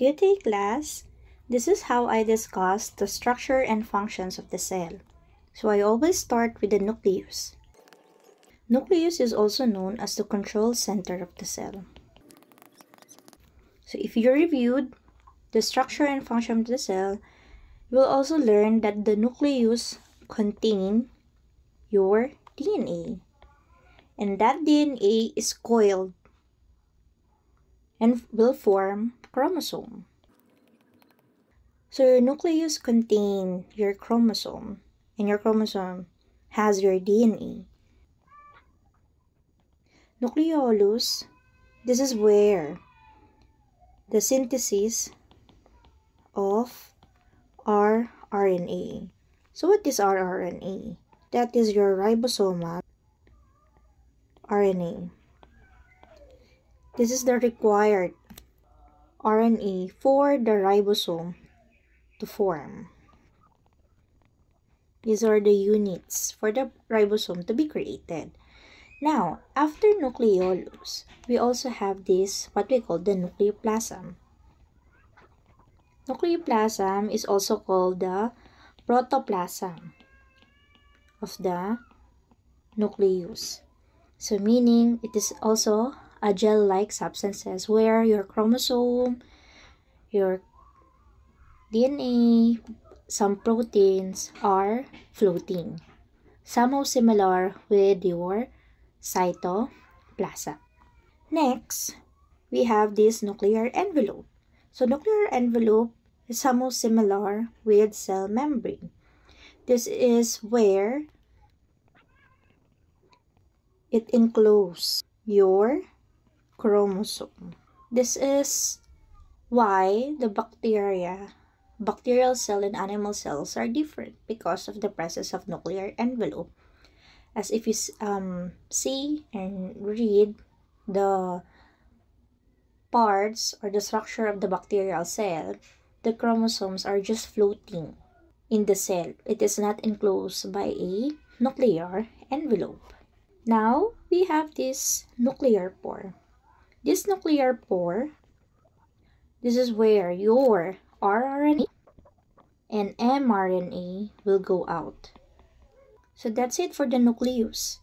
Good day, class. This is how I discuss the structure and functions of the cell. So I always start with the nucleus. Nucleus is also known as the control center of the cell. So if you reviewed the structure and function of the cell, you will also learn that the nucleus contains your DNA. And that DNA is coiled and will form chromosome. So your nucleus contains your chromosome, and your chromosome has your DNA. Nucleolus, this is where the synthesis of rRNA. So what is rRNA? That is your ribosomal RNA. This is the required RNA for the ribosome to form. These are the units for the ribosome to be created. Now, after nucleolus, we also have this, what we call the nucleoplasm. Nucleoplasm is also called the protoplasm of the nucleus. So meaning it is also a gel-like substances where your chromosome, your DNA, some proteins are floating. Somehow similar with your cytoplasm. Next, we have this nuclear envelope. So nuclear envelope is somehow similar with cell membrane. This is where it encloses your chromosome. This is why the bacterial cell and animal cells are different because of the presence of nuclear envelope. As if you see and read the parts or the structure of the bacterial cell, the chromosomes are just floating in the cell. It is not enclosed by a nuclear envelope. Now, we have this nuclear pore. This nuclear pore, this is where your rRNA and mRNA will go out. So that's it for the nucleus.